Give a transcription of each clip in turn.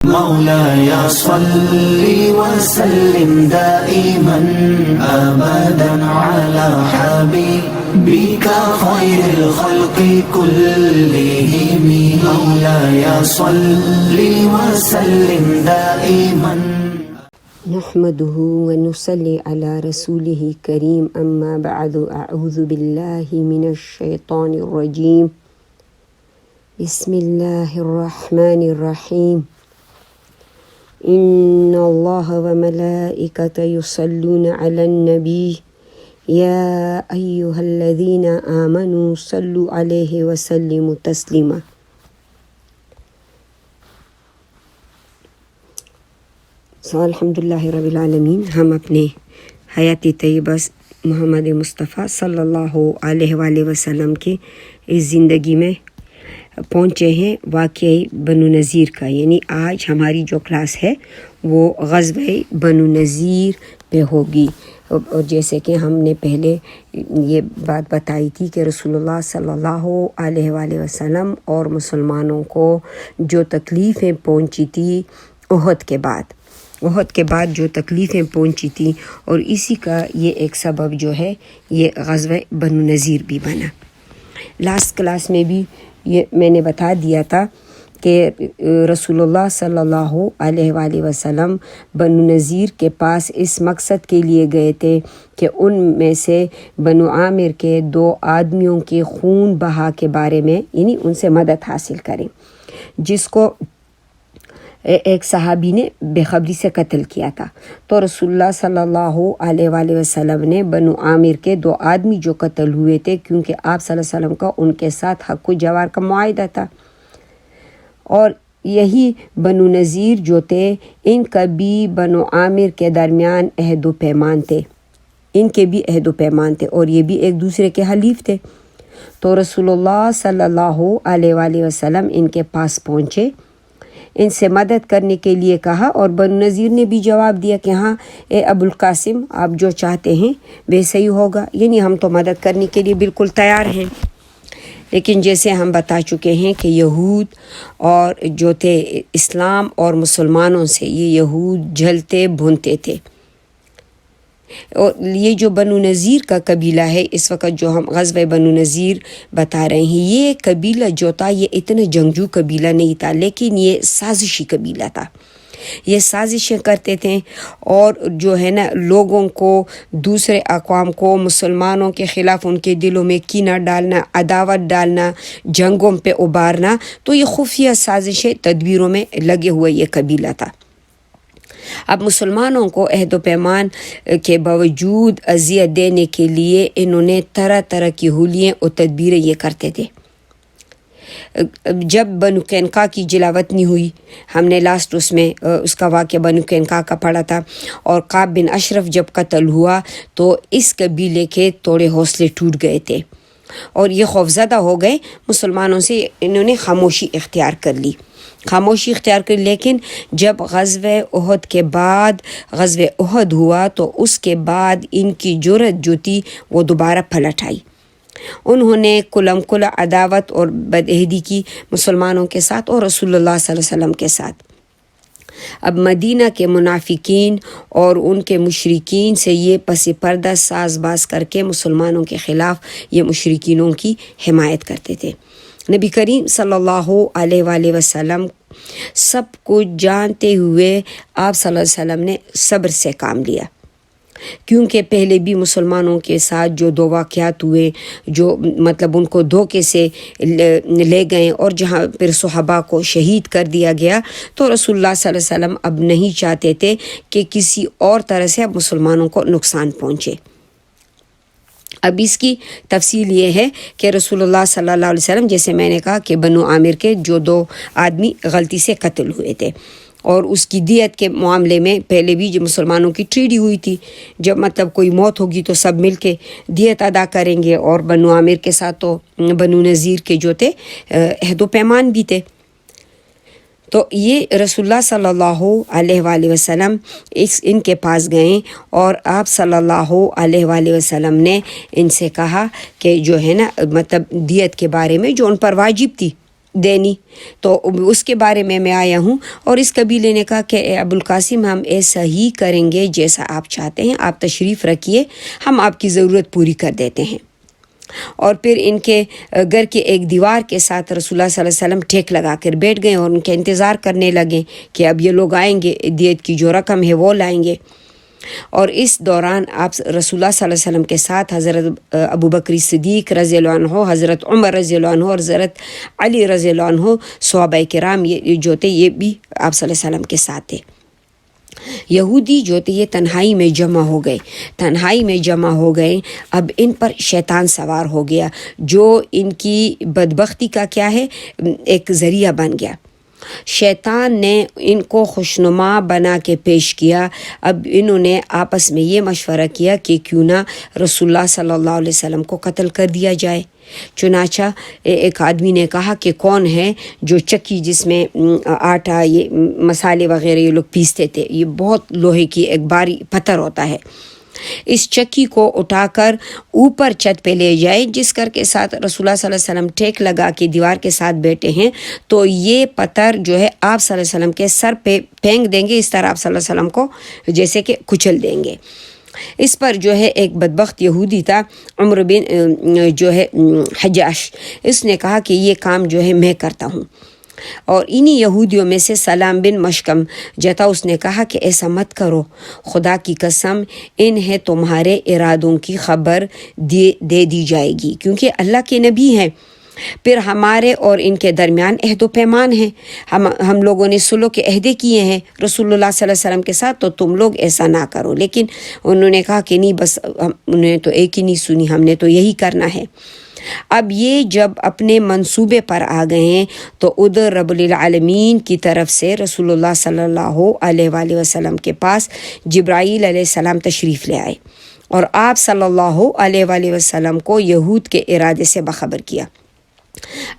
مولاي صل وسلم دائما أبدا على حبيبك خير الخلق كلهم مولاي صل وسلم دائما نحمده ونصلي على رسوله الكريم أما بعد أعوذ بالله من الشيطان الرجيم بسم الله الرحمن الرحيم إن الله وملائكته يصلون على النبي يا أيها الذين آمنوا صلوا عليه وسلموا تسليما. الحمدللہ رب العالمین، ہم اپنے حیات طیبہ محمد مصطفیٰ صلی اللہ علیہ وآلہ وسلم کے اس زندگی میں پہنچے ہیں واقعی بنو نذیر کا. یعنی آج ہماری جو کلاس ہے وہ غزوہ بنو نذیر پہ ہوگی. اور جیسے کہ ہم نے پہلے یہ بات بتائی تھی کہ رسول اللہ صلی اللہ علیہ وآلہ وسلم اور مسلمانوں کو جو تکلیفیں پہنچی تھی احد کے بعد جو تکلیفیں پہنچی تھی، اور اسی کا یہ ایک سبب جو ہے یہ غزوہ بنو نذیر بھی بنا. لاسٹ کلاس میں بھی یہ میں نے بتا دیا تھا کہ رسول اللہ صلی اللہ علیہ وآلہ وسلم بنو نذیر کے پاس اس مقصد کے لیے گئے تھے کہ ان میں سے بنو عامر کے 2 آدمیوں کے خون بہا کے بارے میں یعنی ان سے مدد حاصل کریں، جس کو ایک صحابی نے بے خبری سے قتل کیا تھا. تو رسول اللہ صلی اللہ علیہ وآلہ وسلم نے بنو عامر کے 2 آدمی جو قتل ہوئے تھے، کیونکہ آپ صلی اللہ علیہ وسلم کا ان کے ساتھ حق و جوار کا معاہدہ تھا، اور یہی بنو نذیر جو تھے ان کا بھی بنو عامر کے درمیان عہد و پیمان تھے، اور یہ بھی ایک دوسرے کے حلیف تھے. تو رسول اللہ صلی اللہ علیہ وآلہ وسلم ان کے پاس پہنچے، ان سے مدد کرنے کے لیے کہا، اور بنو نذیر نے بھی جواب دیا کہ ہاں اے ابو القاسم، آپ جو چاہتے ہیں ویسے ہی ہوگا، یعنی ہم تو مدد کرنے کے لیے بالکل تیار ہیں. لیکن جیسے ہم بتا چکے ہیں کہ یہود اور جو تھے اسلام اور مسلمانوں سے یہ یہود جلتے بھونتے تھے. اور یہ جو بنو نذیر کا قبیلہ ہے اس وقت جو ہم غزوہ بنو نذیر بتا رہے ہیں، یہ قبیلہ جو تھا یہ اتنا جنگجو قبیلہ نہیں تھا، لیکن یہ سازشی قبیلہ تھا. یہ سازشیں کرتے تھے اور جو ہے نا لوگوں کو، دوسرے اقوام کو مسلمانوں کے خلاف ان کے دلوں میں کینہ ڈالنا، عداوت ڈالنا، جنگوں پہ ابھارنا. تو یہ خفیہ سازشیں تدبیروں میں لگے ہوئے یہ قبیلہ تھا. اب مسلمانوں کو عہد و پیمان کے باوجود اذیت دینے کے لیے انہوں نے طرح طرح کی حلییں اور تدبیریں یہ کرتے تھے. جب بنو قینقاع کی جلاوطنی ہوئی، ہم نے لاسٹ اس کا واقعہ بنو قینقاع کا پڑھا تھا، اور کعب بن اشرف جب قتل ہوا تو اس قبیلے کے تھوڑے حوصلے ٹوٹ گئے تھے اور یہ خوفزدہ ہو گئے مسلمانوں سے. انہوں نے خاموشی اختیار کر لی. لیکن جب غزوہ احد ہوا تو اس کے بعد ان کی جرأت جو تھی وہ دوبارہ پلٹ آئی. انہوں نے کل عداوت اور بدعہدی کی مسلمانوں کے ساتھ اور رسول اللہ صلی اللہ علیہ وسلم کے ساتھ. اب مدینہ کے منافقین اور ان کے مشرکین سے یہ پس پردہ ساز باز کر کے مسلمانوں کے خلاف یہ مشرکینوں کی حمایت کرتے تھے. نبی کریم صلی اللہ علیہ وآلہ وسلم سب کچھ جانتے ہوئے آپ صلی اللہ علیہ وسلم نے صبر سے کام لیا، کیونکہ پہلے بھی مسلمانوں کے ساتھ جو 2 واقعات ہوئے، جو مطلب ان کو دھوکے سے لے گئے اور جہاں پھر صحابہ کو شہید کر دیا گیا، تو رسول اللہ صلی اللہ علیہ وسلم اب نہیں چاہتے تھے کہ کسی اور طرح سے اب مسلمانوں کو نقصان پہنچے. اب اس کی تفصیل یہ ہے کہ رسول اللہ صلی اللہ علیہ وسلم، جیسے میں نے کہا کہ بنو عامر کے جو 2 آدمی غلطی سے قتل ہوئے تھے، اور اس کی دیت کے معاملے میں پہلے بھی جو مسلمانوں کی ٹریڈی ہوئی تھی، جب مطلب کوئی موت ہوگی تو سب مل کے دیت ادا کریں گے، اور بنو عامر کے ساتھ تو بنو نذیر کے جو تھے عہد و پیمان بھی تھے. تو یہ رسول اللہ صلی اللہ علیہ وآلہ وسلم ان کے پاس گئے اور آپ صلی اللہ علیہ وآلہ وسلم نے ان سے کہا کہ جو ہے نا مطلب دیت کے بارے میں جو ان پر واجب تھی دینی، تو اس کے بارے میں آیا ہوں۔ اور اس قبیلے نے کہا کہ اے ابوالقاسم ہم ایسا ہی کریں گے جیسا آپ چاہتے ہیں، آپ تشریف رکھیے، ہم آپ کی ضرورت پوری کر دیتے ہیں۔ اور پھر ان کے گھر کے ایک دیوار کے ساتھ رسول اللہ صلی اللہ علیہ وسلم ٹھیک لگا کر بیٹھ گئے اور ان کے انتظار کرنے لگے کہ اب یہ لوگ آئیں گے، دیت کی جو رقم ہے وہ لائیں گے۔ اور اس دوران آپ رسول اللہ صلی اللہ علیہ وسلم کے ساتھ حضرت ابوبکر صدیق رضی اللہ عنہ، حضرت عمر رضی اللہ عنہ اور حضرت علی رضی اللہ عنہ صحابہ کرام یہ جو تھے یہ بھی آپ صلی اللہ علیہ وسلم کے ساتھ تھے۔ یہودی جو تھے یہ تنہائی میں جمع ہو گئے۔ اب ان پر شیطان سوار ہو گیا جو ان کی بدبختی کا کیا ہے ایک ذریعہ بن گیا۔ شیطان نے ان کو خوشنما بنا کے پیش کیا۔ اب انہوں نے آپس میں یہ مشورہ کیا کہ کیوں نہ رسول اللہ صلی اللہ علیہ وسلم کو قتل کر دیا جائے۔ چنانچہ ایک آدمی نے کہا کہ کون ہے جو چکی جس میں آٹا یہ مسالے وغیرہ یہ لوگ پیستے تھے، یہ بہت لوہے کی ایک باری پتھر ہوتا ہے، اس چکی کو اٹھا کر اوپر چھت پہ لے جائے، جس کر کے ساتھ رسول اللہ صلی اللہ علیہ وسلم ٹیک لگا کے دیوار کے ساتھ بیٹھے ہیں، تو یہ پتھر جو ہے آپ صلی اللہ علیہ وسلم کے سر پہ پھینک دیں گے، اس طرح آپ صلی اللہ علیہ وسلم کو جیسے کہ کچل دیں گے۔ اس پر جو ہے ایک بدبخت یہودی تھا عمر بن جو ہے حجاش، اس نے کہا کہ یہ کام جو ہے میں کرتا ہوں۔ اور انہی یہودیوں میں سے سلام بن مشکم جتا، اس نے کہا کہ ایسا مت کرو، خدا کی قسم انہیں تمہارے ارادوں کی خبر دے دی جائے گی، کیونکہ اللہ کے نبی ہیں، پھر ہمارے اور ان کے درمیان عہد و پیمان ہے، ہم لوگوں نے صلح کے عہدے کیے ہیں رسول اللہ صلی اللہ علیہ وسلم کے ساتھ، تو تم لوگ ایسا نہ کرو۔ لیکن انہوں نے کہا کہ نہیں، بس انہوں نے تو ایک ہی نہیں سنی، ہم نے تو یہی کرنا ہے۔ اب یہ جب اپنے منصوبے پر آ گئے ہیں تو ادھر رب العالمین کی طرف سے رسول اللہ صلی اللہ علیہ وآلہ وسلم کے پاس جبرائیل علیہ السلام تشریف لے آئے اور آپ صلی اللہ علیہ وآلہ وسلم کو یہود کے ارادے سے باخبر کیا۔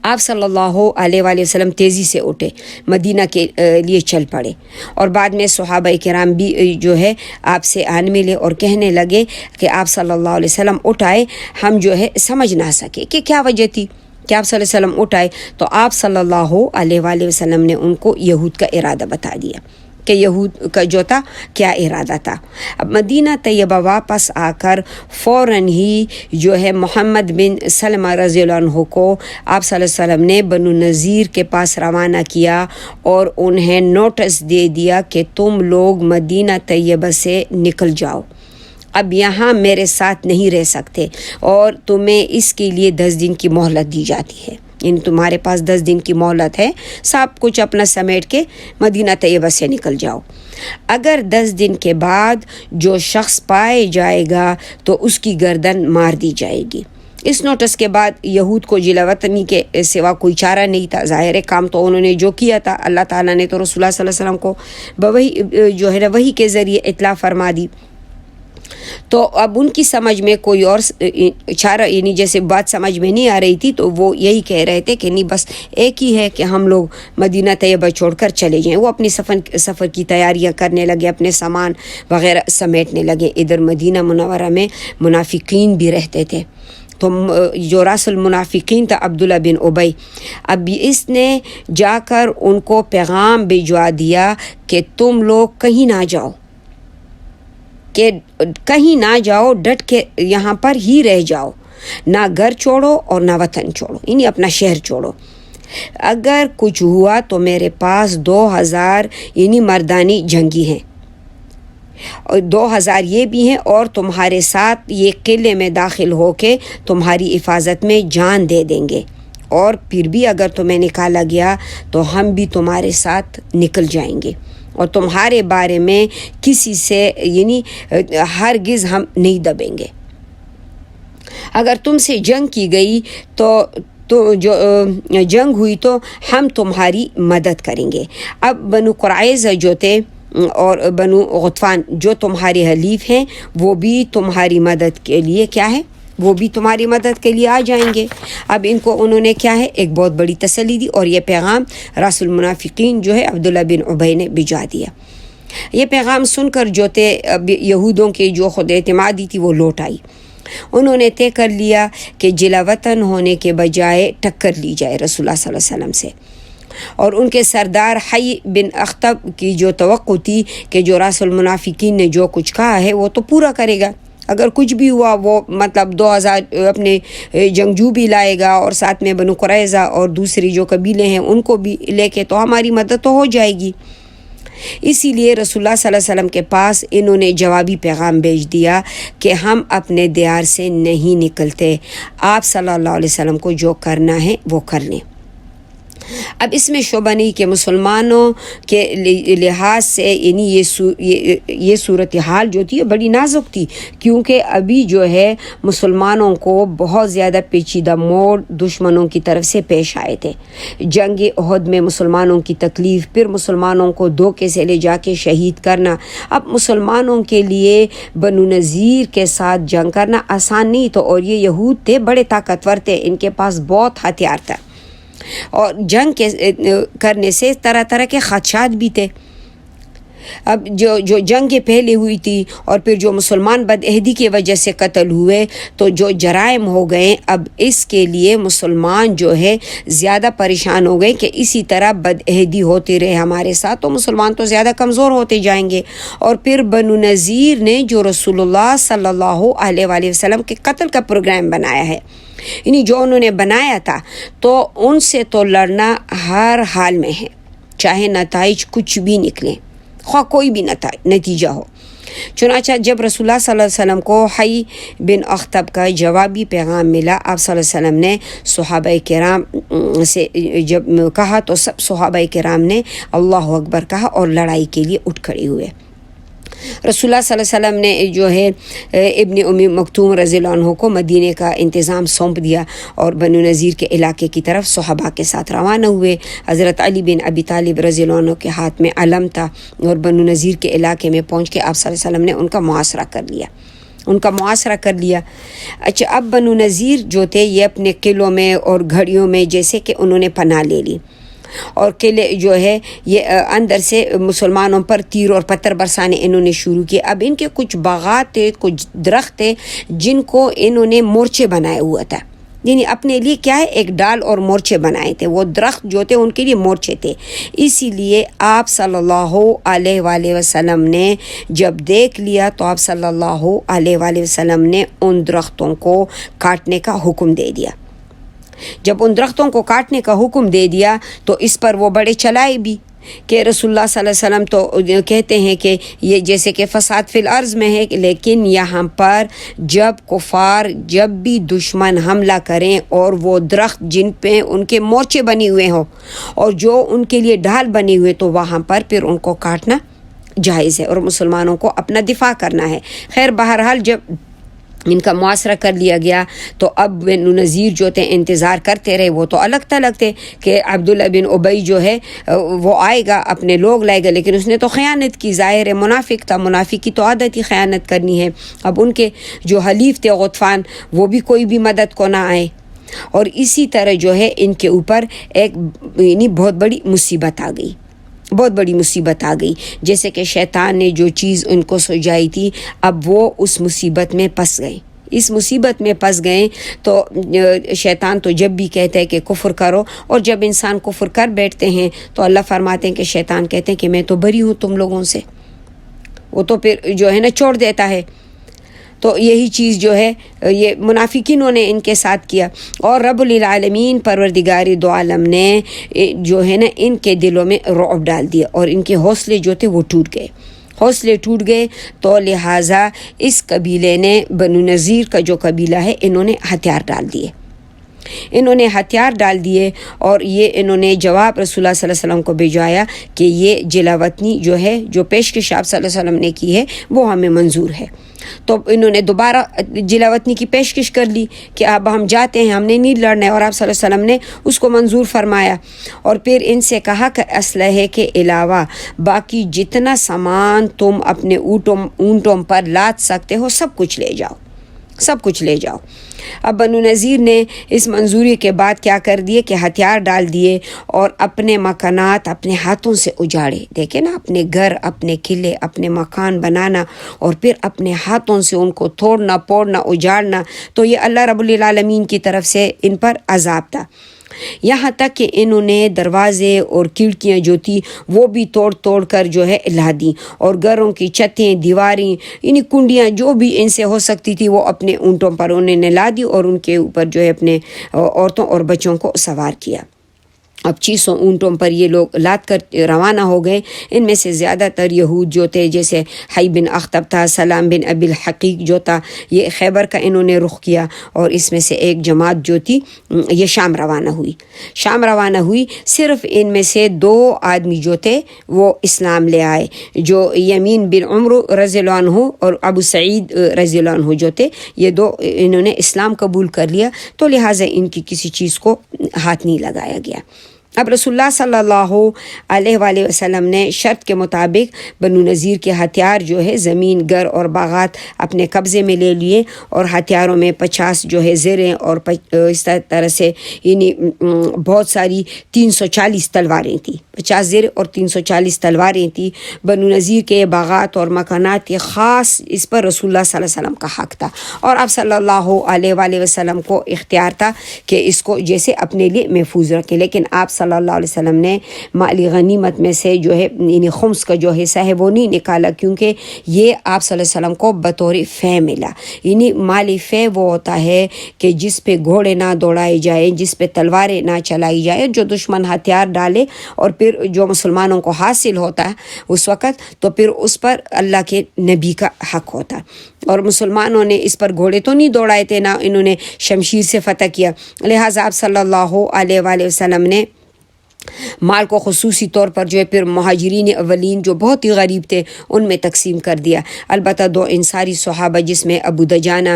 آپ صلی اللہ علیہ وآلہ وسلم تیزی سے اٹھے، مدینہ کے لیے چل پڑے، اور بعد میں صحابہ کرام بھی جو ہے آپ سے آن ملے اور کہنے لگے کہ آپ صلی اللہ علیہ وسلم اٹھائے، ہم جو ہے سمجھ نہ سکے کہ کیا وجہ تھی کہ آپ صلی اللہ علیہ وسلم اٹھائے، تو آپ صلی اللہ علیہ وآلہ وسلم نے ان کو یہود کا ارادہ بتا دیا کہ یہود کا جو تھا کیا ارادہ تھا۔ اب مدینہ طیبہ واپس آ کر فوراً ہی جو ہے محمد بن سلمہ رضی اللہ عنہ کو آپ صلی اللہ علیہ وسلم نے بنو نذیر کے پاس روانہ کیا اور انہیں نوٹس دے دیا کہ تم لوگ مدینہ طیبہ سے نکل جاؤ، اب یہاں میرے ساتھ نہیں رہ سکتے، اور تمہیں اس کے لیے 10 دن کی مہلت دی جاتی ہے، یعنی تمہارے پاس 10 دن کی مہلت ہے، سب کچھ اپنا سمیٹ کے مدینہ طیبہ سے نکل جاؤ۔ اگر 10 دن کے بعد جو شخص پائے جائے گا تو اس کی گردن مار دی جائے گی۔ اس نوٹس کے بعد یہود کو جلا وطنی کے سوا کوئی چارہ نہیں تھا، ظاہر کام تو انہوں نے جو کیا تھا اللہ تعالیٰ نے تو رسول اللہ صلی اللہ علیہ وسلم کو بوحی جو ہے وحی کے ذریعے اطلاع فرما دی، تو اب ان کی سمجھ میں کوئی اور چارہ یعنی جیسے بات سمجھ میں نہیں آ رہی تھی، تو وہ یہی کہہ رہے تھے کہ نہیں بس ایک ہی ہے کہ ہم لوگ مدینہ طیبہ چھوڑ کر چلے جائیں۔ وہ اپنی سفر کی تیاریاں کرنے لگے، اپنے سامان وغیرہ سمیٹنے لگے۔ ادھر مدینہ منورہ میں منافقین بھی رہتے تھے، تو جو راس المنافقین تھا عبداللہ بن ابی، اب اس نے جا کر ان کو پیغام بھجوا دیا کہ تم لوگ کہیں نہ جاؤ، ڈٹ کے یہاں پر ہی رہ جاؤ، نہ گھر چھوڑو اور نہ وطن چھوڑو، یعنی اپنا شہر چھوڑو۔ اگر کچھ ہوا تو میرے پاس 2000 یعنی مردانی جنگی ہیں، اور 2000 یہ بھی ہیں، اور تمہارے ساتھ یہ قلعے میں داخل ہو کے تمہاری حفاظت میں جان دے دیں گے، اور پھر بھی اگر تمہیں نکالا گیا تو ہم بھی تمہارے ساتھ نکل جائیں گے، اور تمہارے بارے میں کسی سے یعنی ہرگز ہم نہیں دبیں گے۔ اگر تم سے جنگ کی گئی تو جو جنگ ہوئی تو ہم تمہاری مدد کریں گے۔ اب بنو قریظہ جو تھے اور بنو غطفان جو تمہارے حلیف ہیں، وہ بھی تمہاری مدد کے لیے کیا ہے، وہ بھی تمہاری مدد کے لیے آ جائیں گے۔ اب ان کو انہوں نے کیا ہے ایک بہت بڑی تسلی دی، اور یہ پیغام راس المنافقین جو ہے عبداللہ بن ابی نے بھجوا دیا۔ یہ پیغام سن کر جو تھے یہودوں کے جو خود اعتمادی تھی وہ لوٹ آئی۔ انہوں نے طے کر لیا کہ جلا وطن ہونے کے بجائے ٹکر لی جائے رسول اللہ صلی اللہ علیہ وسلم سے، اور ان کے سردار حی بن اخطب کی جو توقع تھی کہ جو راس المنافقین نے جو کچھ کہا ہے وہ تو پورا کرے گا، اگر کچھ بھی ہوا وہ مطلب 2000 اپنے جنگجو بھی لائے گا اور ساتھ میں بنو قریظہ اور دوسری جو قبیلے ہیں ان کو بھی لے کے تو ہماری مدد تو ہو جائے گی۔ اسی لیے رسول اللہ صلی اللہ علیہ وسلم کے پاس انہوں نے جوابی پیغام بھیج دیا کہ ہم اپنے دیار سے نہیں نکلتے، آپ صلی اللہ علیہ وسلم کو جو کرنا ہے وہ کر لیں۔ اب اس میں شبہ نہیں کہ مسلمانوں کے لحاظ سے یعنی یہ صورتحال جو تھی بڑی نازک تھی، کیونکہ ابھی جو ہے مسلمانوں کو بہت زیادہ پیچیدہ موڑ دشمنوں کی طرف سے پیش آئے تھے۔ جنگ احد میں مسلمانوں کی تکلیف، پھر مسلمانوں کو دھوکے سے لے جا کے شہید کرنا، اب مسلمانوں کے لیے بنو نذیر کے ساتھ جنگ کرنا آسان نہیں تو، اور یہ یہود تھے بڑے طاقتور تھے، ان کے پاس بہت ہتھیار تھا، اور جنگ کرنے سے طرح طرح کے خدشات بھی تھے۔ اب جو جنگ پہلے ہوئی تھی اور پھر جو مسلمان بدعہدی کی وجہ سے قتل ہوئے تو جو جرائم ہو گئے، اب اس کے لیے مسلمان جو ہے زیادہ پریشان ہو گئے کہ اسی طرح بدعہدی ہوتی رہے ہمارے ساتھ تو مسلمان تو زیادہ کمزور ہوتے جائیں گے۔ اور پھر بنو نذیر نے جو رسول اللہ صلی اللہ علیہ وآلہ وسلم کے قتل کا پروگرام بنایا ہے، یعنی جو انہوں نے بنایا تھا، تو ان سے تو لڑنا ہر حال میں ہے، چاہے نتائج کچھ بھی نکلیں، خواہ کوئی بھی نتیجہ ہو۔ چنانچہ جب رسول اللہ صلی اللہ علیہ وسلم کو حی بن اخطب کا جوابی پیغام ملا، آپ صلی اللہ علیہ وسلم نے صحابہ کرام سے جب کہا تو سب صحابہ کرام نے اللہ اکبر کہا اور لڑائی کے لیے اٹھ کھڑے ہوئے۔ رسول اللہ صلی اللہ علیہ وسلم نے جو ہے ابن ام مکتوم رضی اللہ عنہ کو مدینے کا انتظام سونپ دیا اور بنو نذیر کے علاقے کی طرف صحابہ کے ساتھ روانہ ہوئے۔ حضرت علی بن ابی طالب رضی اللہ عنہ کے ہاتھ میں علم تھا، اور بنو نذیر کے علاقے میں پہنچ کے آپ صلی اللہ علیہ وسلم نے ان کا محاصرہ کر لیا۔ اچھا، اب بنو نذیر جو تھے یہ اپنے قلعوں میں اور گھڑیوں میں جیسے کہ انہوں نے پناہ لے لی، اور قلعے جو ہے یہ اندر سے مسلمانوں پر تیر اور پتھر برسانے انہوں نے شروع کیے۔ اب ان کے کچھ باغات تھے، کچھ درخت تھے جن کو انہوں نے مورچے بنائے ہوا تھا، یعنی اپنے لیے کیا ہے ایک ڈال اور مورچے بنائے تھے، وہ درخت جو تھے ان کے لیے مورچے تھے۔ اسی لیے آپ صلی اللہ علیہ وآلہ وسلم نے جب دیکھ لیا تو آپ صلی اللہ علیہ وآلہ وسلم نے ان درختوں کو کاٹنے کا حکم دے دیا۔ جب ان درختوں کو کاٹنے کا حکم دے دیا تو اس پر وہ بڑے چلائے بھی کہ رسول اللہ صلی اللہ علیہ وسلم تو کہتے ہیں کہ یہ جیسے کہ فساد فی الارض میں ہے، لیکن یہاں پر جب کفار جب بھی دشمن حملہ کریں اور وہ درخت جن پہ ان کے مورچے بنے ہوئے ہوں اور جو ان کے لیے ڈھال بنے ہوئے تو وہاں پر پھر ان کو کاٹنا جائز ہے اور مسلمانوں کو اپنا دفاع کرنا ہے۔ خیر بہرحال جب ان کا محاصرہ کر لیا گیا تو اب بنو نذیر جو تھے انتظار کرتے رہے، وہ تو الگ تھلگ تھے کہ عبداللہ بن ابی جو ہے وہ آئے گا، اپنے لوگ لائے گا، لیکن اس نے تو خیانت کی، ظاہر ہے منافق تھا، منافق کی تو عادت ہی خیانت کرنی ہے۔ اب ان کے جو حلیف تھے غطفان وہ بھی کوئی بھی مدد کو نہ آئے، اور اسی طرح جو ہے ان کے اوپر ایک یعنی بہت بڑی مصیبت آ گئی، جیسے کہ شیطان نے جو چیز ان کو سجائی تھی اب وہ اس مصیبت میں پھنس گئے تو شیطان تو جب بھی کہتا ہے کہ کفر کرو، اور جب انسان کفر کر بیٹھتے ہیں تو اللہ فرماتے ہیں کہ شیطان کہتے ہیں کہ میں تو بری ہوں تم لوگوں سے، وہ تو پھر جو ہے نا چھوڑ دیتا ہے۔ تو یہی چیز جو ہے یہ منافقینوں نے ان کے ساتھ کیا، اور رب العالمین پروردگار دو عالم نے جو ہے نا ان کے دلوں میں رعب ڈال دیا اور ان کے حوصلے جو تھے وہ ٹوٹ گئے تو لہٰذا اس قبیلے نے بنو نذیر کا جو قبیلہ ہے انہوں نے ہتھیار ڈال دیے اور یہ انہوں نے جواب رسول اللہ صلی اللہ علیہ وسلم کو بھیجوایا کہ یہ جلا وطنی جو ہے جو پیشکش آپ صلی اللہ علیہ وسلم نے کی ہے وہ ہمیں منظور ہے۔ تو انہوں نے دوبارہ جلا وطنی کی پیشکش کر لی کہ اب ہم جاتے ہیں، ہم نے نہیں لڑنا ہے، اور آپ صلی اللہ علیہ وسلم نے اس کو منظور فرمایا، اور پھر ان سے کہا کہ اسلحے کے علاوہ باقی جتنا سامان تم اپنے اونٹوں پر لاد سکتے ہو سب کچھ لے جاؤ، سب کچھ لے جاؤ۔ اب بنو نذیر نے اس منظوری کے بعد کیا کر دیے کہ ہتھیار ڈال دیے اور اپنے مکانات اپنے ہاتھوں سے اجاڑے۔ دیکھیں نا، اپنے گھر، اپنے قلعے، اپنے مکان بنانا اور پھر اپنے ہاتھوں سے ان کو توڑنا پھوڑنا اجاڑنا، تو یہ اللہ رب العالمین کی طرف سے ان پر عذاب تھا۔ یہاں تک کہ انہوں نے دروازے اور کھڑکیاں جو تھی وہ بھی توڑ توڑ کر جو ہے لا دیں، اور گھروں کی چھتیں، دیواریں، یعنی کنڈیاں جو بھی ان سے ہو سکتی تھی وہ اپنے اونٹوں پر انہوں نے لا دی اور ان کے اوپر جو ہے اپنے عورتوں اور بچوں کو سوار کیا۔ اب 600 اونٹوں پر یہ لوگ لاد کر روانہ ہو گئے۔ ان میں سے زیادہ تر یہود جو تھے، جیسے حی بن اخطب تھا، سلام بن ابی الحقیق جو تھا، یہ خیبر کا انہوں نے رخ کیا، اور اس میں سے ایک جماعت جو تھی یہ شام روانہ ہوئی۔ صرف ان میں سے 2 آدمی جو تھے وہ اسلام لے آئے، جو یمین بن عمرو رضی اللہ عنہ اور ابو سعید رضی اللہ عنہ جو تھے، یہ 2 انہوں نے اسلام قبول کر لیا، تو لہٰذا ان کی کسی چیز کو ہاتھ نہیں لگایا گیا۔ اب رسول اللہ صلی اللہ علیہ وآلہ وسلم نے شرط کے مطابق بنو نذیر کے ہتھیار جو ہے، زمین، گھر اور باغات اپنے قبضے میں لے لیے، اور ہتھیاروں میں 50 جو ہے زریں اور اس طرح سے یعنی بہت ساری 340 تلواریں تھیں، 50 زر اور 340 تلواریں تھیں۔ بنو نذیر کے باغات اور مکانات کے خاص اس پر رسول اللہ صلی اللہ علیہ وسلم کا حق تھا، اور آپ صلی اللہ علیہ وآلہ وسلم کو اختیار تھا کہ اس کو جیسے اپنے لیے محفوظ رکھیں، لیکن آپ صلی اللہ علیہ وسلم نے مالی غنیمت میں سے جو ہے یعنی خمس کا جو حصہ ہے وہ نہیں نکالا، کیونکہ یہ آپ صلی اللہ علیہ وسلم کو بطور فے ملا۔ یعنی مالی فے وہ ہوتا ہے کہ جس پہ گھوڑے نہ دوڑائے جائیں، جس پہ تلواریں نہ چلائی جائیں، جو دشمن ہتھیار ڈالے اور پھر جو مسلمانوں کو حاصل ہوتا ہے اس وقت، تو پھر اس پر اللہ کے نبی کا حق ہوتا ہے۔ اور مسلمانوں نے اس پر گھوڑے تو نہیں دوڑائے تھے، نہ انہوں نے شمشیر سے فتح کیا، لہٰذا آپ صلی اللہ علیہ وآلہ وسلم نے مال کو خصوصی طور پر جو ہے پھر مہاجرین اولین جو بہت ہی غریب تھے ان میں تقسیم کر دیا۔ البتہ 2 انصاری صحابہ جس میں ابو دجانہ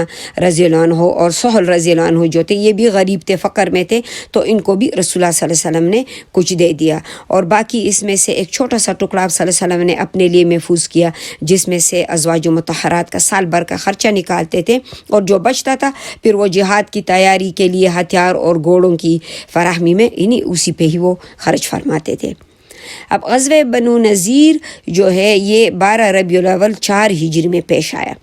رضی اللہ عنہ اور سہل رضی اللہ عنہ جو تھے، یہ بھی غریب تھے، فقر میں تھے، تو ان کو بھی رسول اللہ صلی اللہ علیہ وسلم نے کچھ دے دیا، اور باقی اس میں سے ایک چھوٹا سا ٹکڑا آپ صلی اللہ علیہ وسلم نے اپنے لیے محفوظ کیا، جس میں سے ازواج مطہرات کا سال بھر کا خرچہ نکالتے تھے، اور جو بچتا تھا پھر وہ جہاد کی تیاری کے لیے ہتھیار اور گھوڑوں کی فراہمی میں یعنی اسی پہ ہی وہ خرچ فرماتے تھے۔ اب غزوہ بنو نذیر جو ہے یہ 12 ربیع الاول 4 ہجری میں پیش آیا۔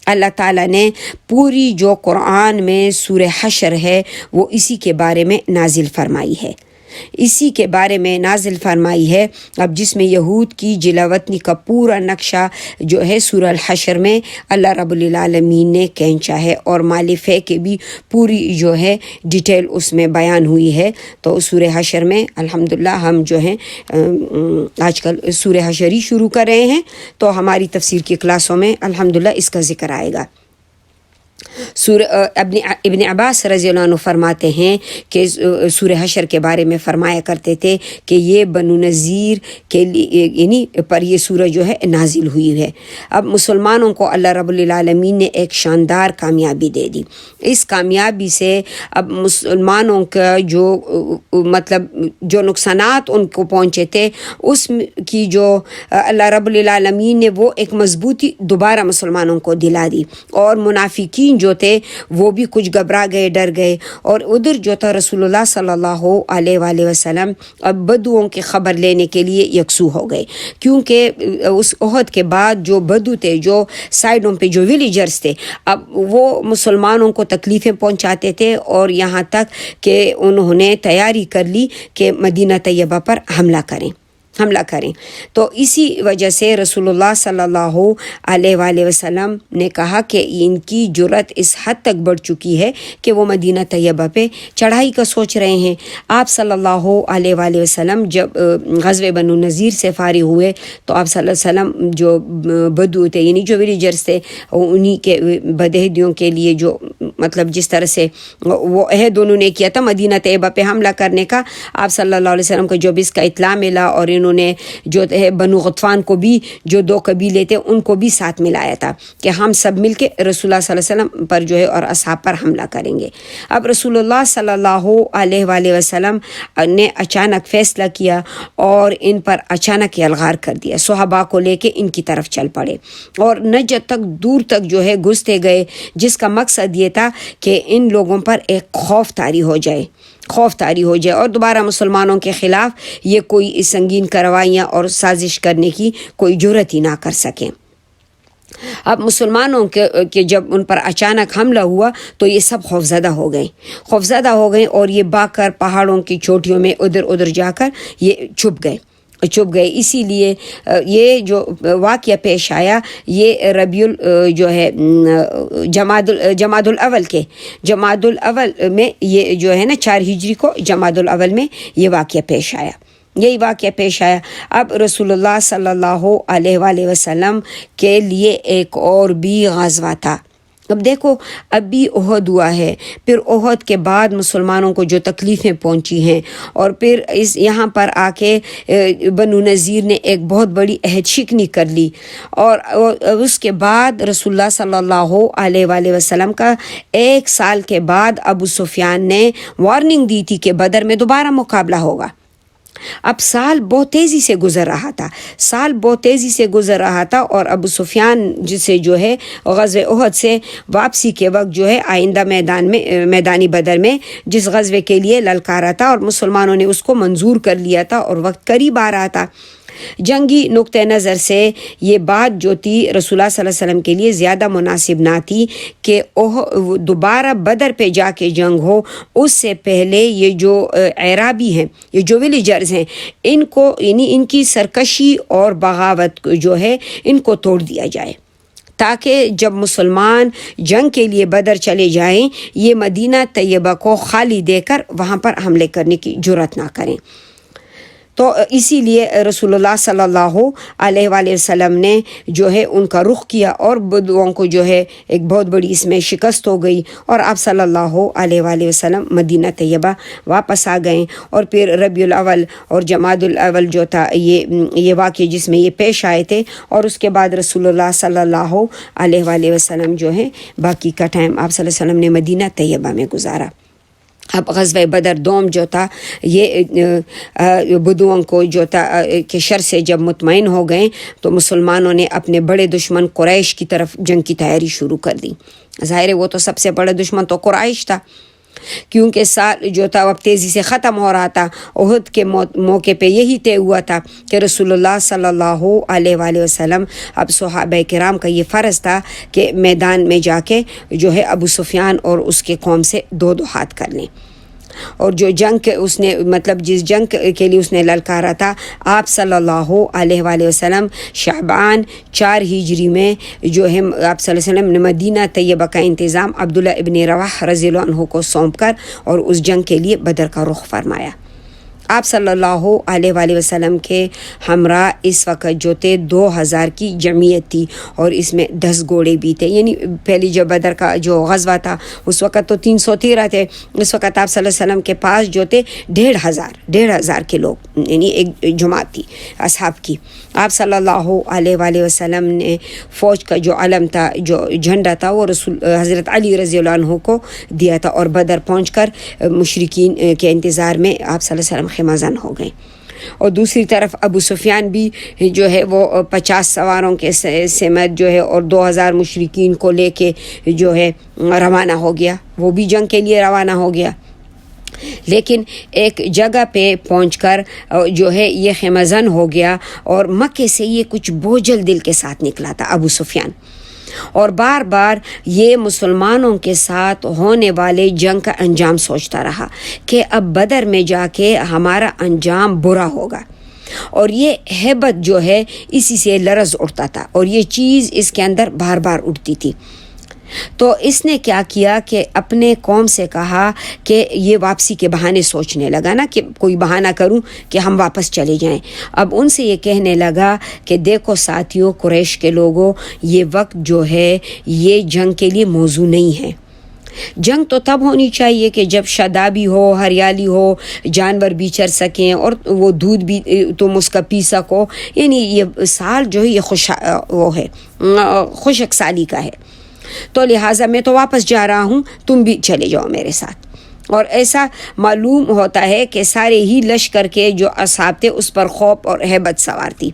اللہ تعالیٰ نے پوری جو قرآن میں سورہ حشر ہے وہ اسی کے بارے میں نازل فرمائی ہے، اب جس میں یہود کی جلاوطنی کا پورا نقشہ جو ہے سورہ الحشر میں اللہ رب العالمین نے کھینچا ہے، اور مال فے کے بھی پوری جو ہے ڈیٹیل اس میں بیان ہوئی ہے۔ تو سورہ حشر میں الحمدللہ ہم جو ہیں آج کل سورہ حشر ہی شروع کر رہے ہیں، تو ہماری تفسیر کی کلاسوں میں الحمدللہ اس کا ذکر آئے گا۔ ابن عباس رضی اللہ عنہ فرماتے ہیں کہ سورہ حشر کے بارے میں فرمایا کرتے تھے کہ یہ بنو نذیر کے لیے یعنی پر یہ سورہ جو ہے نازل ہوئی ہے۔ اب مسلمانوں کو اللہ رب العالمین نے ایک شاندار کامیابی دے دی۔ اس کامیابی سے اب مسلمانوں کا جو مطلب جو نقصانات ان کو پہنچے تھے اس کی جو اللہ رب العالمین نے وہ ایک مضبوطی دوبارہ مسلمانوں کو دلا دی، اور منافقین جو تھے وہ بھی کچھ گھبرا گئے، ڈر گئے، اور ادھر جو تھا رسول اللہ صلی اللہ علیہ وآلہ وسلم اب بدوؤں کی خبر لینے کے لیے یکسو ہو گئے، کیونکہ اس احد کے بعد جو بدو تھے، جو سائڈوں پہ جو ویلیجرز تھے، اب وہ مسلمانوں کو تکلیفیں پہنچاتے تھے، اور یہاں تک کہ انہوں نے تیاری کر لی کہ مدینہ طیبہ پر حملہ کریں۔ تو اسی وجہ سے رسول اللہ صلی اللہ علیہ وآلہ وسلم نے کہا کہ ان کی جرأت اس حد تک بڑھ چکی ہے کہ وہ مدینہ طیبہ پہ چڑھائی کا سوچ رہے ہیں۔ آپ صلی اللہ علیہ وآلہ وسلم جب غزوہ بنو نذیر سے فارغ ہوئے تو آپ صلی اللہ علیہ وسلم جو بدو تھے یعنی جو ویلیجرز تھے انہی کے بدہدیوں کے لیے جو مطلب جس طرح سے وہ عہد انہوں نے کیا تھا مدینہ طیبہ پہ حملہ کرنے کا، آپ صلی اللہ علیہ وسلم کو جب اس کا اطلاع ملا اور انہوں نے جو ہے بنو غطفان کو بھی، جو 2 قبیلے تھے ان کو بھی ساتھ ملایا تھا کہ ہم سب مل کے رسول اللہ صلی اللہ علیہ وسلم پر جو ہے اور اصحاب پر حملہ کریں گے۔ اب رسول اللہ صلی اللہ علیہ وآلہ وسلم نے اچانک فیصلہ کیا اور ان پر اچانک یلغار کر دیا، صحابہ کو لے کے ان کی طرف چل پڑے اور نجد تک دور تک جو ہے گھستے گئے، جس کا مقصد یہ تھا کہ ان لوگوں پر ایک خوف طاری ہو جائے اور دوبارہ مسلمانوں کے خلاف یہ کوئی سنگین کارروائیاں اور سازش کرنے کی کوئی جرت ہی نہ کر سکیں۔ اب مسلمانوں کے جب ان پر اچانک حملہ ہوا تو یہ سب خوفزدہ ہو گئے اور یہ بھاگ کر پہاڑوں کی چوٹیوں میں ادھر جا کر یہ چھپ گئے۔ اسی لیے یہ جو واقعہ پیش آیا یہ جمادی الاول میں یہ جو ہے نا 4 ہجری کو جمادی الاول میں یہ واقعہ پیش آیا۔ اب رسول اللہ صلی اللہ علیہ وآلہ وسلم کے لیے ایک اور بھی غزوہ تھا۔ اب دیکھو اب بھی احد ہوا ہے، پھر احد کے بعد مسلمانوں کو جو تکلیفیں پہنچی ہیں اور پھر یہاں پر آ کے بنو نذیر نے ایک بہت بڑی عہد شکنی کر لی اور اس کے بعد رسول اللہ صلی اللہ علیہ وآلہ وسلم کا 1 سال کے بعد ابو سفیان نے وارننگ دی تھی کہ بدر میں دوبارہ مقابلہ ہوگا۔ اب سال بہت تیزی سے گزر رہا تھا اور ابو سفیان جسے جو ہے غزوہ احد سے واپسی کے وقت جو ہے آئندہ میدانی بدر میں جس غزوے کے لیے للکارا تھا اور مسلمانوں نے اس کو منظور کر لیا تھا اور وقت قریب آ رہا تھا۔ جنگی نقطہ نظر سے یہ بات جو تھی رسول اللہ صلی اللہ علیہ وسلم کے لیے زیادہ مناسب نہ تھی کہ دوبارہ بدر پہ جا کے جنگ ہو، اس سے پہلے یہ جو اعرابی ہیں، یہ جو ولیجرز ہیں، ان کو یعنی ان کی سرکشی اور بغاوت جو ہے ان کو توڑ دیا جائے تاکہ جب مسلمان جنگ کے لیے بدر چلے جائیں یہ مدینہ طیبہ کو خالی دے کر وہاں پر حملے کرنے کی جرات نہ کریں۔ تو اسی لیے رسول اللہ صلی اللہ علیہ وآلہ وسلم نے جو ہے ان کا رخ کیا اور بدوؤں کو جو ہے ایک بہت بڑی اس میں شکست ہو گئی اور آپ صلی اللہ علیہ وآلہ وسلم مدینہ طیبہ واپس آ گئے۔ اور پھر ربیع الاول اور جمادی الاول جو تھا یہ واقعے جس میں یہ پیش آئے تھے اور اس کے بعد رسول اللہ صلی اللہ علیہ وآلہ وسلم جو ہے باقی کا ٹائم آپ صلی اللہ علیہ وسلم نے مدینہ طیبہ میں گزارا۔ اب غزوہ بدر دوم جو تھا یہ بدوؤں کو جو تھا کہ شر سے جب مطمئن ہو گئے تو مسلمانوں نے اپنے بڑے دشمن قریش کی طرف جنگ کی تیاری شروع کر دی۔ ظاہر ہے وہ تو سب سے بڑا دشمن تو قریش تھا، کیونکہ سال جو تھا اب تیزی سے ختم ہو رہا تھا۔ احد کے موقع پہ یہی طے ہوا تھا کہ رسول اللہ صلی اللہ علیہ وآلہ وسلم اب صحابہ کرام کا یہ فرض تھا کہ میدان میں جا کے جو ہے ابو سفیان اور اس کے قوم سے 2 ہاتھ کر لیں، اور جو جنگ اس نے مطلب جس جنگ کے لیے اس نے للکارا تھا آپ صلی اللہ علیہ وآلہ وسلم شعبان 4 ہجری میں جو ہے آپ صلی اللہ علیہ وسلم نے مدینہ طیبہ کا انتظام عبداللہ ابن رواح رضی اللہ عنہ کو سونپ کر اور اس جنگ کے لیے بدر کا رخ فرمایا۔ آپ صلی اللہ علیہ وآلہ وسلم کے ہمراہ اس وقت جو تھے 2000 کی جمعیت تھی اور اس میں 10 گھوڑے بھی تھے، یعنی پہلی جو بدر کا جو غزوہ تھا اس وقت تو 313 تھے، اس وقت آپ صلی اللہ علیہ وسلم کے پاس جو تھے 1,500 کے لوگ، یعنی ایک جماعت تھی اصحاب کی۔ آپ صلی اللہ علیہ وآلہ وسلم نے فوج کا جو علم تھا، جو جھنڈا تھا، وہ حضرت علی رضی اللہ عنہ کو دیا تھا اور بدر پہنچ کر مشرکین کے انتظار میں آپ صلی اللہ علیہ وسلم خیمہ زن ہو گئے۔ اور دوسری طرف ابو سفیان بھی جو ہے وہ 50 سواروں کے سمت جو ہے اور 2000 مشرکین کو لے کے جو ہے روانہ ہو گیا، وہ بھی جنگ کے لیے روانہ ہو گیا۔ لیکن ایک جگہ پہ پہنچ کر جو ہے یہ خیمہ زن ہو گیا اور مکے سے یہ کچھ بوجھل دل کے ساتھ نکلا تھا ابو سفیان، اور بار بار یہ مسلمانوں کے ساتھ ہونے والے جنگ کا انجام سوچتا رہا کہ اب بدر میں جا کے ہمارا انجام برا ہوگا، اور یہ ہیبت جو ہے اسی سے لرز اٹھتا تھا اور یہ چیز اس کے اندر بار بار اٹھتی تھی۔ تو اس نے کیا کیا کہ اپنے قوم سے کہا کہ یہ واپسی کے بہانے سوچنے لگا نا کہ کوئی بہانہ کروں کہ ہم واپس چلے جائیں۔ اب ان سے یہ کہنے لگا کہ دیکھو ساتھیوں، قریش کے لوگوں، یہ وقت جو ہے یہ جنگ کے لیے موزوں نہیں ہے، جنگ تو تب ہونی چاہیے کہ جب شادابی ہو، ہریالی ہو، جانور بھی چر سکیں اور وہ دودھ بھی تم اس کا پی سکو. یعنی یہ سال جو ہے یہ خشک سالی کا ہے. تو لہٰذا میں تو واپس جا رہا ہوں، تم بھی چلے جاؤ میرے ساتھ. اور ایسا معلوم ہوتا ہے کہ سارے ہی لشکر کے جو اصحاب تھے اس پر خوف اور ہیبت سوار تھی.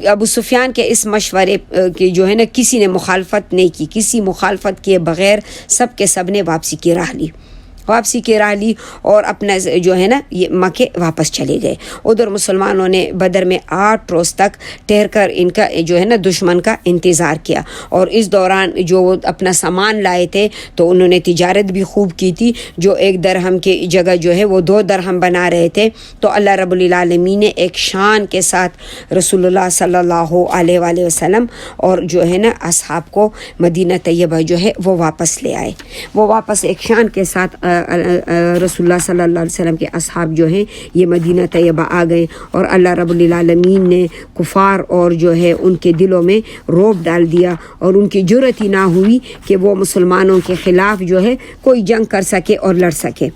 ابو سفیان کے اس مشورے کی جو ہے نا کسی نے مخالفت نہیں کی. کسی مخالفت کیے بغیر سب کے سب نے واپسی کی راہ لی اور اپنا جو ہے نا یہ مکے واپس چلے گئے. ادھر مسلمانوں نے بدر میں 8 روز تک ٹھہر کر ان کا جو ہے نا دشمن کا انتظار کیا. اور اس دوران جو وہ اپنا سامان لائے تھے تو انہوں نے تجارت بھی خوب کی تھی. جو 1 درہم کی جگہ جو ہے وہ 2 درہم بنا رہے تھے. تو اللہ رب العالمین نے ایک شان کے ساتھ رسول اللہ صلی اللہ علیہ وآلہ وسلم اور جو ہے نا اصحاب کو مدینہ طیبہ جو ہے وہ واپس لے آئے. وہ واپس ایک شان کے ساتھ رسول اللہ صلی اللہ علیہ وسلم کے اصحاب جو ہیں یہ مدینہ طیبہ آ گئے. اور اللہ رب العالمین نے کفار اور جو ہے ان کے دلوں میں رعب ڈال دیا اور ان کی جرأت ہی نہ ہوئی کہ وہ مسلمانوں کے خلاف جو ہے کوئی جنگ کر سکے اور لڑ سکے.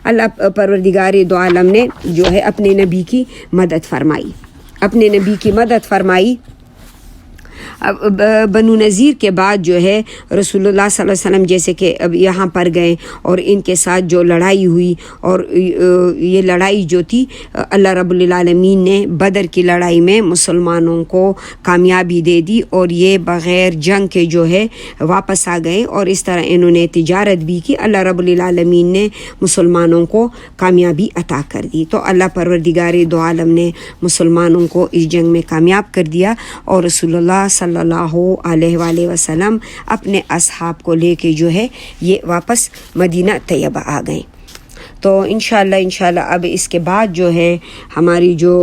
اللہ پروردگار دو عالم نے جو ہے اپنے نبی کی مدد فرمائی. بنو نذیر کے بعد جو ہے رسول اللہ صلی اللہ علیہ وسلم جیسے کہ اب یہاں پر گئے اور ان کے ساتھ جو لڑائی ہوئی اور یہ لڑائی جو تھی اللہ رب العالمین نے بدر کی لڑائی میں مسلمانوں کو کامیابی دے دی اور یہ بغیر جنگ کے جو ہے واپس آ گئے. اور اس طرح انہوں نے تجارت بھی کی. اللہ رب العالمین نے مسلمانوں کو کامیابی عطا کر دی. تو اللہ پروردگار دو عالم نے مسلمانوں کو اس جنگ میں کامیاب کر دیا اور رسول اللہ صلی اللہ علیہ وآلہ وسلم اپنے اصحاب کو لے کے جو ہے یہ واپس مدینہ طیبہ آ گئے. تو انشاءاللہ اب اس کے بعد جو ہے ہماری جو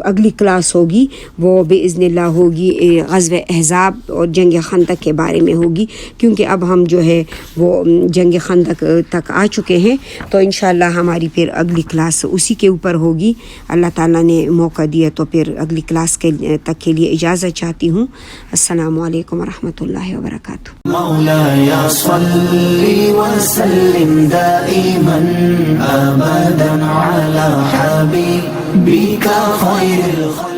اگلی کلاس ہوگی وہ باذن اللہ ہوگی غزوہ احزاب اور جنگ خندق کے بارے میں ہوگی. کیونکہ اب ہم جو ہے وہ جنگ خندق تک آ چکے ہیں. تو انشاءاللہ ہماری پھر اگلی کلاس اسی کے اوپر ہوگی. اللہ تعالیٰ نے موقع دیا تو پھر اگلی کلاس تک کے لیے اجازت چاہتی ہوں. السلام علیکم ورحمۃ اللہ وبرکاتہ. مولاي صل وسلم دائما أبدا على حبيبك خير الخلق.